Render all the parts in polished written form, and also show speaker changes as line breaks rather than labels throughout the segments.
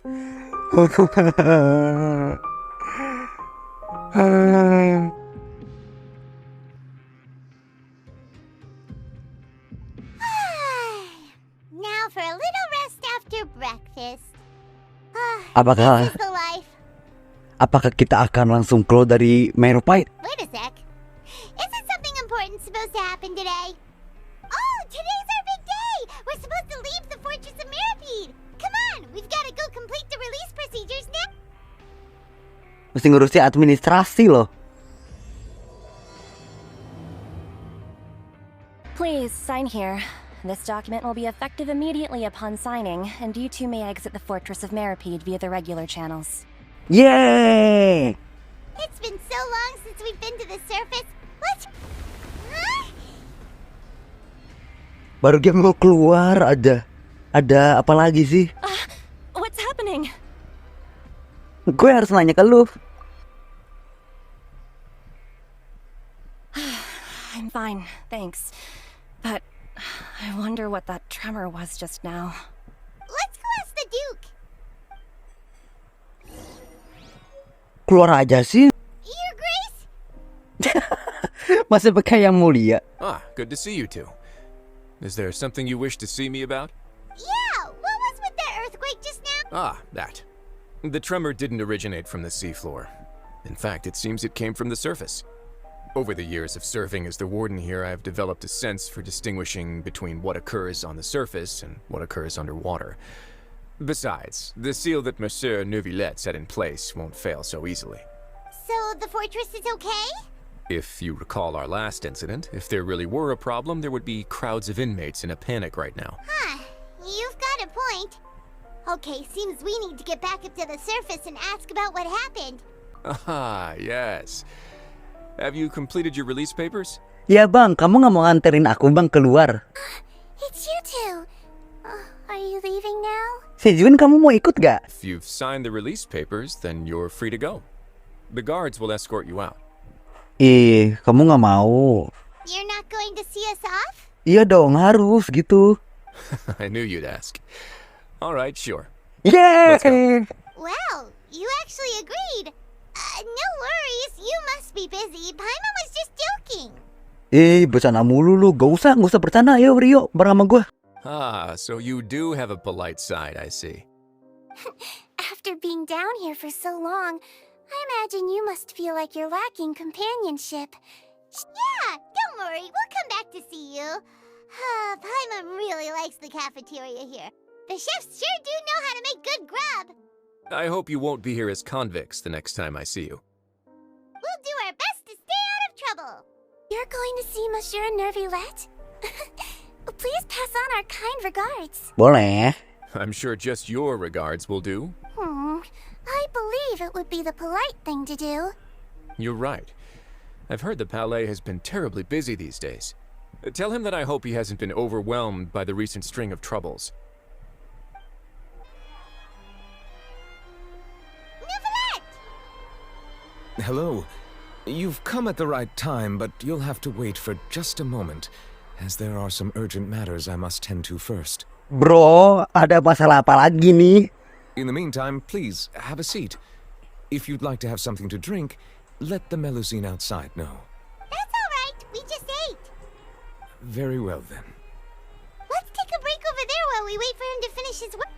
Now for a little rest after breakfast.
Apakah
This is the life.
apakah kita akan langsung keluar dari Meropite?
Wait a sec. Isn't something important supposed to happen today? Oh, today's our big day! We're supposed to leave the Fortress of Mirapede! Come on, we've got to go complete the release procedures now!
Mesti ngurusin administrasi loh.
Please sign here. This document will be effective immediately upon signing, and you two may exit the Fortress of Mirapede via the regular channels.
Yeay!
It's been so long since we've been to the surface. Let's... Huh?
Baru game gue keluar ada apa lagi sih?
What's happening?
Gue harus nanya ke lu.
I'm fine, thanks. But I wonder what that tremor was just now.
Let's go ask the Duke.
Keluar aja sih.
Your Grace?
Masih pakai yang mulia.
Ah, good to see you two. Is there something you wish to see me about?
Yeah, what was with that earthquake just now?
Ah, that. The tremor didn't originate from the seafloor. In fact, it seems it came from the surface. Over the years of serving as the warden here, I have developed a sense for distinguishing between what occurs on the surface and what occurs underwater. Besides, the seal that Monsieur Neuvillette set in place won't fail so easily.
So the fortress is okay?
If you recall our last incident, if there really were a problem, there would be crowds of inmates in a panic right now.
Huh, you've got a point. Okay, seems we need to get back up to the surface and ask about what happened.
Ah, yes. Have you completed your release papers?
Ya bang, kamu nggak mau nganterin aku bang keluar?
It's you two. Are you leaving now?
Sejun, kamu mau ikut gak?
If you've signed the release papers, then you're free to go. The guards will escort you out.
Kamu nggak mau?
You're not going to see us off?
Iya dong, harus gitu.
I knew you'd ask. All right, sure.
Yeay!
Let's go.
Well, you actually agreed. No worries, you must be busy. Paimon was just joking.
Bercanda mulu lu. Gak usah bercanda. Ayo Rio, bareng sama gue.
Ah, so you do have a polite side, I see.
After being down here for so long, I imagine you must feel like you're lacking companionship. Yeah, don't worry, we'll come back to see you. Paimon really likes the cafeteria here. The chefs sure do know how to make good grub.
I hope you won't be here as convicts the next time I see you.
We'll do our best to stay out of trouble. You're going to see Monsieur Neuvillette? Please pass on our kind regards.
Boleh.
I'm sure just your regards will do.
I believe it would be the polite thing to do.
You're right. I've heard the palais has been terribly busy these days. Tell him that I hope he hasn't been overwhelmed by the recent string of troubles.
Hello. You've come at the right time, but you'll have to wait for just a moment, as there are some urgent matters I must tend to first.
Bro, ada masalah apa lagi nih?
In the meantime, please, have a seat. If you'd like to have something to drink, let the Melusine outside know.
That's all right. We just ate.
Very well, then.
Let's take a break over there while we wait for him to finish his work.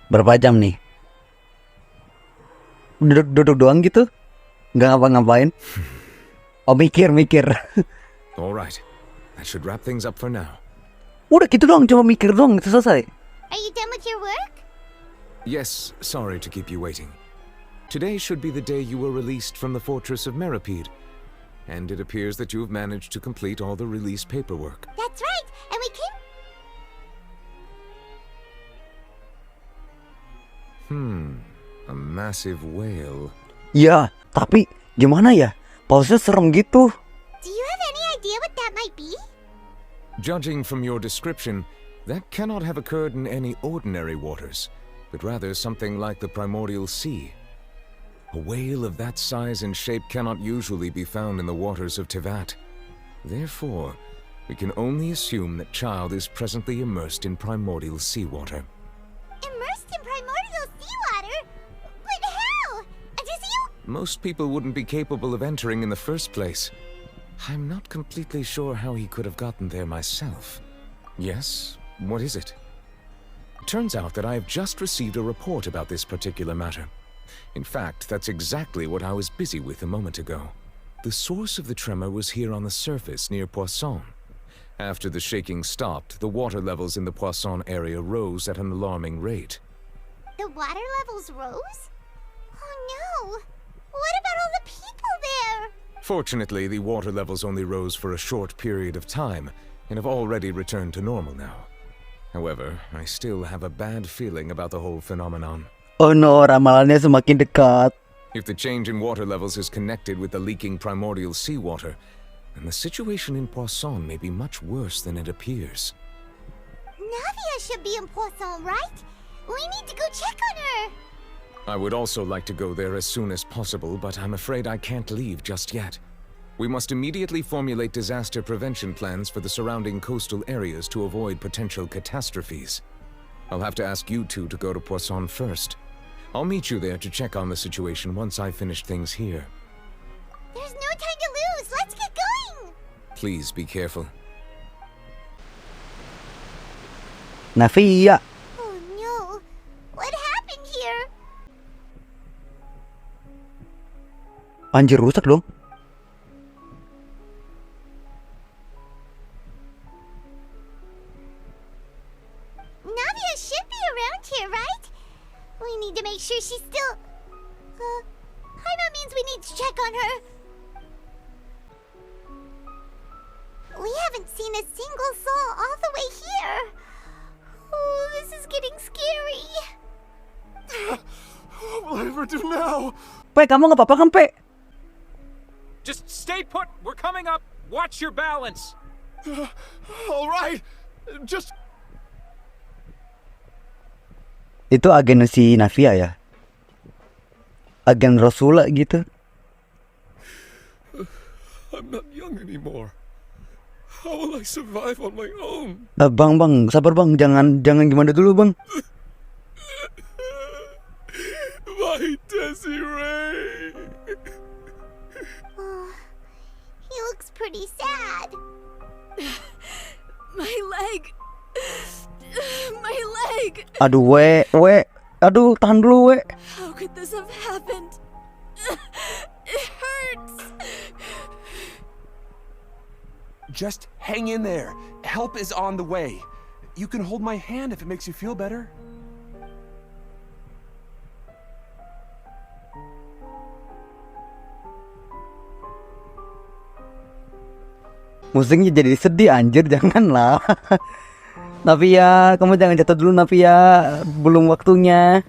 Berapa jam nih? Duduk doang gitu? Nggak ngapa-ngapain? Oh, mikir.
All right. That should wrap things up for now.
Udah gitu doang, cuma mikir doang, itu selesai.
Are you done with your work?
Yes, sorry to keep you waiting. Today should be the day you were released from the Fortress of Mirapede, and it appears that you have managed to complete all the release paperwork.
That's right, and we came...
A massive whale.
Ya, tapi gimana ya? Pause-nya serem gitu.
Do you have any idea what that might be?
Judging from your description, that cannot have occurred in any ordinary waters, but rather something like the primordial sea. A whale of that size and shape cannot usually be found in the waters of Tevat. Therefore, we can only assume that child is presently immersed in primordial seawater.
Immersed in
Most people wouldn't be capable of entering in the first place. I'm not completely sure how he could have gotten there myself. Yes, what is it? Turns out that I have just received a report about this particular matter. In fact, that's exactly what I was busy with a moment ago. The source of the tremor was here on the surface near Poisson. After the shaking stopped, the water levels in the Poisson area rose at an alarming rate.
The water levels rose? Oh no! What about all the people there?
Fortunately, the water levels only rose for a short period of time and have already returned to normal now. However, I still have a bad feeling about the whole phenomenon.
Oh no, ramalannya semakin dekat.
If the change in water levels is connected with the leaking primordial seawater, then the situation in Poisson may be much worse than it appears.
Navia should be in Poisson, right? We need to go check on her!
I would also like to go there as soon as possible, but I'm afraid I can't leave just yet. We must immediately formulate disaster prevention plans for the surrounding coastal areas to avoid potential catastrophes. I'll have to ask you two to go to Poisson first. I'll meet you there to check on the situation once I finish things here.
There's no time to lose! Let's get going!
Please be careful.
Navia.
Oh no! What happened here?
Anjir, rusak dong.
Navia should be around here, right? We need to make sure she's still... Paimon means we need to check on her. We haven't seen a single soul all the way here. Oh, this is getting scary.
What will I ever do now?
Pe, kamu nggak apa-apa kan, Pe?
Just stay put. We're coming up. Watch your balance.
All right, just...
Itu agen si Navia ya? Agen Rosula gitu.
I'm not young anymore. How will I survive on my own?
Bang, sabar bang, jangan gimana dulu bang.
My Desiree!
Oh, he looks pretty sad.
My leg! My leg!
Aduh, aduh, tahan dulu, we.
How could this have happened? It hurts!
Just hang in there. Help is on the way. You can hold my hand if it makes you feel better.
Musiknya jadi sedih anjir, janganlah. Navia, kamu jangan jatuh dulu Navia, belum waktunya.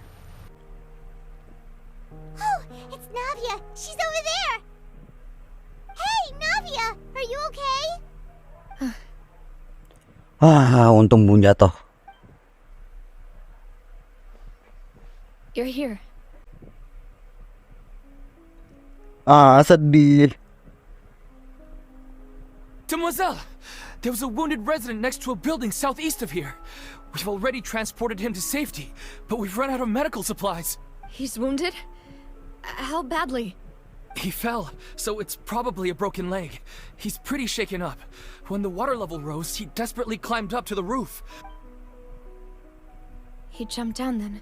Oh, it's Navia. She's over there. Hey, Navia, are you okay?
Untung belum jatuh.
You're here.
Sedih.
Demoiselle, there was a wounded resident next to a building southeast of here. We've already transported him to safety, but we've run out of medical supplies.
He's wounded? How badly?
He fell, so it's probably a broken leg. He's pretty shaken up. When the water level rose, he desperately climbed up to the roof.
He jumped down then.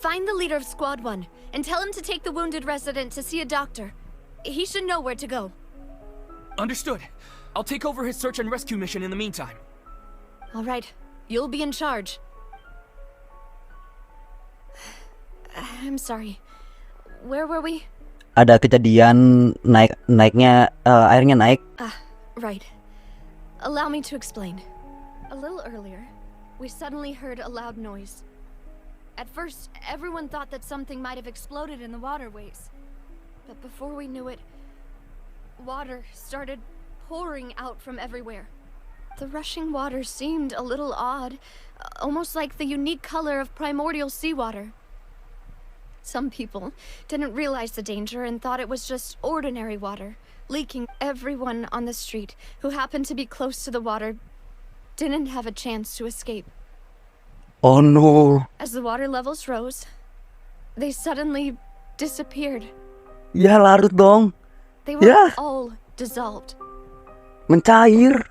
Find the leader of Squad 1 and tell him to take the wounded resident to see a doctor. He should know where to go.
Understood. I'll take over his search and rescue mission in the meantime.
All right, you'll be in charge. I'm sorry. Where were we?
Ada kejadian naiknya airnya naik.
Right. Allow me to explain. A little earlier, we suddenly heard a loud noise. At first, everyone thought that something might have exploded in the waterways. But before we knew it, water started pouring out from everywhere. The rushing water seemed a little odd, almost like the unique color of primordial seawater. Some people didn't realize the danger and thought it was just ordinary water, leaking. Everyone on the street who happened to be close to the water didn't have a chance to escape.
Oh no.
As the water levels rose, they suddenly disappeared.
Ya larut dong.
They were
Yeah.
all dissolved.
Mencair.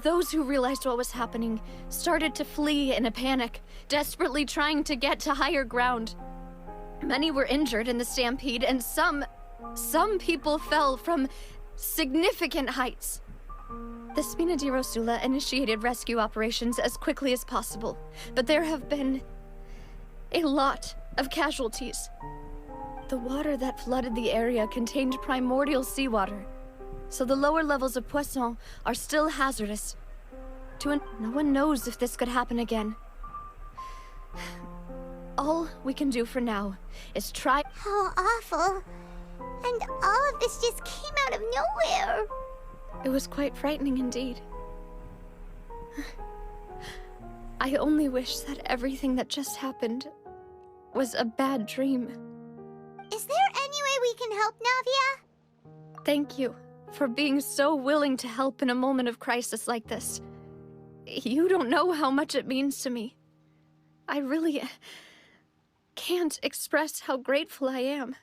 Those who realized what was happening started to flee in a panic, desperately trying to get to higher ground. Many were injured in the stampede, and some people fell from significant heights. The Spina di Rosula initiated rescue operations as quickly as possible, but there have been a lot of casualties. The water that flooded the area contained primordial seawater, so the lower levels of poisson are still hazardous. No one knows if this could happen again. All we can do for now is try.
How awful. And all of this just came out of nowhere.
It was quite frightening indeed. I only wish that everything that just happened was a bad dream.
Is there any way we can help, Navia?
Thank you for being so willing to help in a moment of crisis like this. You don't know how much it means to me. I really can't express how grateful I am.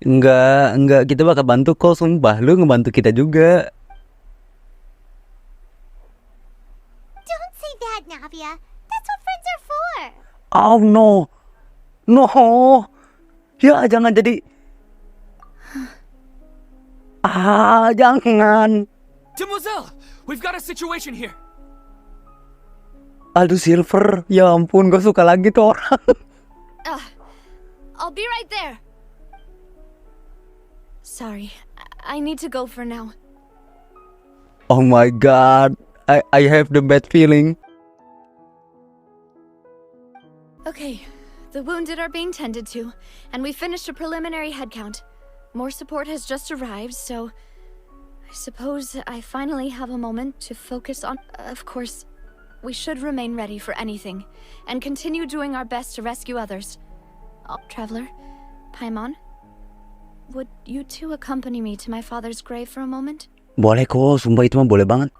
Enggak, kita bakal bantu kok, sumpah. Lu ngebantu kita juga.
Don't say that, Navia. That's what friends are for.
Oh no. No. Ya, jangan jadi. Jangan.
Demoiselle, we've got a situation here.
Aduh, Silver. Ya ampun, gue suka lagi tuh orang.
I'll be right there. Sorry, I need to go for now.
Oh my god. I have the bad feeling.
Okay, the wounded are being tended to, and we finished a preliminary head count. More support has just arrived, so I suppose I finally have a moment to focus on. Of course, we should remain ready for anything, and continue doing our best to rescue others. Traveler, Paimon, would you two accompany me to my father's grave for a moment?
Boleh kok, sumpah itu mah boleh banget.